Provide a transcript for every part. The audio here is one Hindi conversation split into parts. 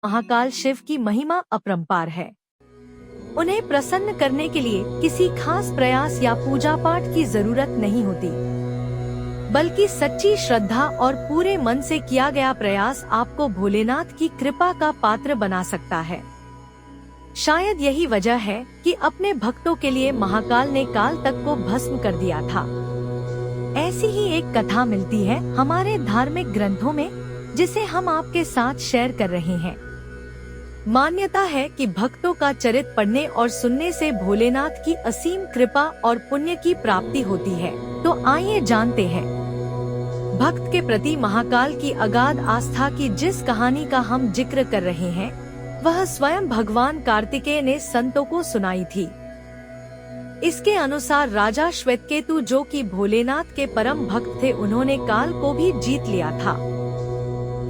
महाकाल शिव की महिमा अपरंपार है। उन्हें प्रसन्न करने के लिए किसी खास प्रयास या पूजा पाठ की जरूरत नहीं होती, बल्कि सच्ची श्रद्धा और पूरे मन से किया गया प्रयास आपको भोलेनाथ की कृपा का पात्र बना सकता है। शायद यही वजह है कि अपने भक्तों के लिए महाकाल ने काल तक को भस्म कर दिया था। ऐसी ही एक कथा मिलती है हमारे धार्मिक ग्रंथों में, जिसे हम आपके साथ शेयर कर रहे हैं। मान्यता है कि भक्तों का चरित्र पढ़ने और सुनने से भोलेनाथ की असीम कृपा और पुण्य की प्राप्ति होती है। तो आइए जानते हैं। भक्त के प्रति महाकाल की अगाध आस्था की जिस कहानी का हम जिक्र कर रहे हैं, वह स्वयं भगवान कार्तिकेय ने संतों को सुनाई थी। इसके अनुसार राजा श्वेतकेतु, जो कि भोलेनाथ के परम भक्त थे, उन्होंने काल को भी जीत लिया था।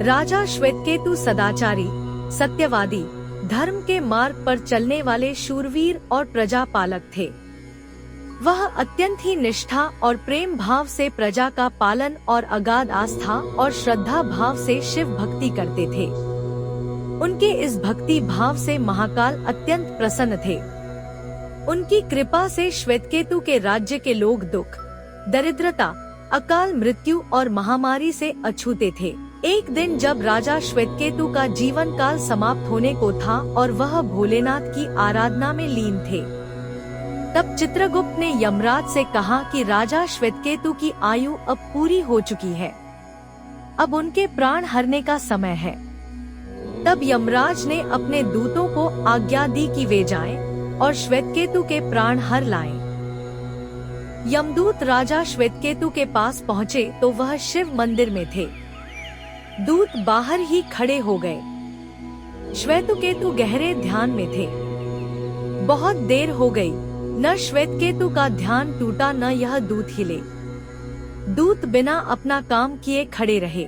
राजा श्वेतकेतु सदाचारी, सत्यवादी, धर्म के मार्ग पर चलने वाले शूरवीर और प्रजापालक थे। वह अत्यंत ही निष्ठा और प्रेम भाव से प्रजा का पालन और अगाध आस्था और श्रद्धा भाव से शिव भक्ति करते थे। उनके इस भक्ति भाव से महाकाल अत्यंत प्रसन्न थे। उनकी कृपा से श्वेतकेतु के राज्य के लोग दुख, दरिद्रता, अकाल मृत्यु और महामारी से अछूते थे। एक दिन जब राजा श्वेतकेतु का जीवन काल समाप्त होने को था और वह भोलेनाथ की आराधना में लीन थे, तब चित्रगुप्त ने यमराज से कहा कि राजा श्वेतकेतु की आयु अब पूरी हो चुकी है, अब उनके प्राण हरने का समय है। तब यमराज ने अपने दूतों को आज्ञा दी कि वे जाएं और श्वेतकेतु के प्राण हर लाएं। यमदूत राजा श्वेतकेतु के पास पहुँचे तो वह शिव मंदिर में थे। दूत बाहर ही खड़े हो गए। श्वेतकेतु गहरे ध्यान में थे। बहुत देर हो गई, न श्वेतकेतु का ध्यान टूटा न यह दूत हिले। दूत बिना अपना काम किए खड़े रहे।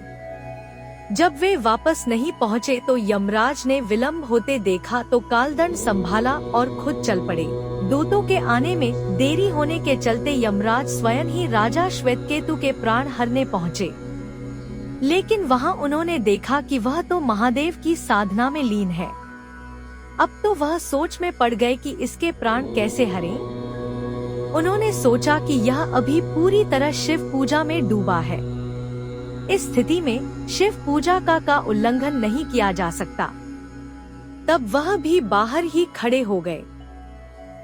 जब वे वापस नहीं पहुँचे तो यमराज ने विलंब होते देखा तो कालदंड संभाला और खुद चल पड़े। दूतों के आने में देरी होने के चलते यमराज स्वयं ही राजा श्वेतकेतु के प्राण हरने पहुँचे, लेकिन वहां उन्होंने देखा कि वह तो महादेव की साधना में लीन है। अब तो वह सोच में पड़ गए कि इसके प्राण कैसे हरें। उन्होंने सोचा कि यह अभी पूरी तरह शिव पूजा में डूबा है। इस स्थिति में शिव पूजा का उल्लंघन नहीं किया जा सकता। तब वह भी बाहर ही खड़े हो गए।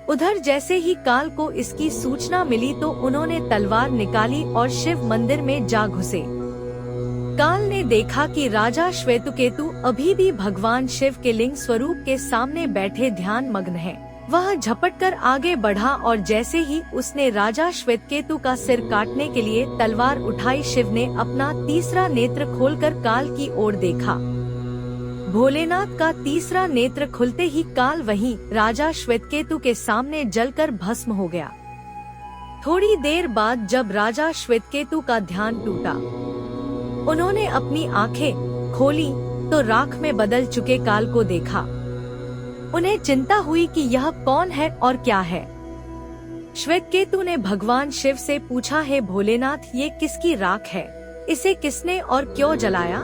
उधर जैसे ही काल को इसकी सूचना मिली तो उन्होंने तलवार निकाली और शिव मंदिर में जा घुसे। काल ने देखा कि राजा श्वेतकेतु अभी भी भगवान शिव के लिंग स्वरूप के सामने बैठे ध्यान मग्न है। वह झपटकर आगे बढ़ा और जैसे ही उसने राजा श्वेतकेतु का सिर काटने के लिए तलवार उठाई, शिव ने अपना तीसरा नेत्र खोलकर काल की ओर देखा। भोलेनाथ का तीसरा नेत्र खुलते ही काल वहीं राजा श्वेतकेतु के सामने जलकर भस्म हो गया। थोड़ी देर बाद जब राजा श्वेतकेतु का ध्यान टूटा, उन्होंने अपनी आंखें खोली तो राख में बदल चुके काल को देखा। उन्हें चिंता हुई कि यह कौन है और क्या है। श्वेतकेतु ने भगवान शिव से पूछा, हे भोलेनाथ, ये किसकी राख है? इसे किसने और क्यों जलाया?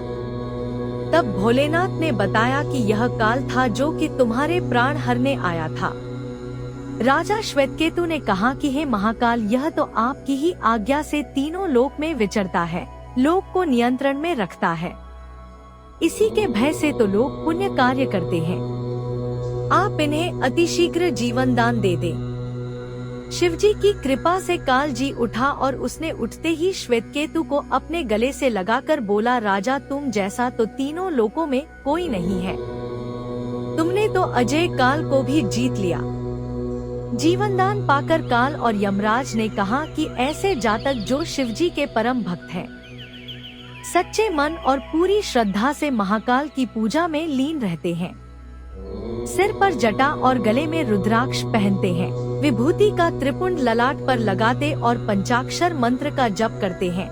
तब भोलेनाथ ने बताया कि यह काल था जो कि तुम्हारे प्राण हरने आया था। राजा श्वेतकेतु ने कहा कि हे महाकाल, यह तो आपकी ही आज्ञा से तीनों लोक में विचरता है, लोक को नियंत्रण में रखता है। इसी के भय से तो लोग पुण्य कार्य करते हैं। आप इन्हें अतिशीघ्र जीवन दान दे दें। शिवजी की कृपा से काल जी उठा और उसने उठते ही श्वेतकेतु को अपने गले से लगाकर बोला, राजा, तुम जैसा तो तीनों लोकों में कोई नहीं है। तुमने तो अजय काल को भी जीत लिया। जीवनदान पाकर काल और यमराज ने कहा कि ऐसे जातक जो शिवजी के परम भक्त हैं, सच्चे मन और पूरी श्रद्धा से महाकाल की पूजा में लीन रहते हैं, सिर पर जटा और गले में रुद्राक्ष पहनते हैं, विभूति का त्रिपुंड ललाट पर लगाते और पंचाक्षर मंत्र का जप करते हैं,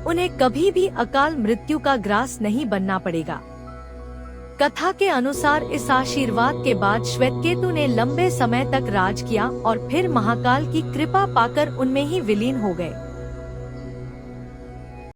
उन्हें कभी भी अकाल मृत्यु का ग्रास नहीं बनना पड़ेगा। कथा के अनुसार इस आशीर्वाद के बाद श्वेतकेतु ने लंबे समय तक राज किया और फिर महाकाल की कृपा पाकर उनमें ही विलीन हो गए।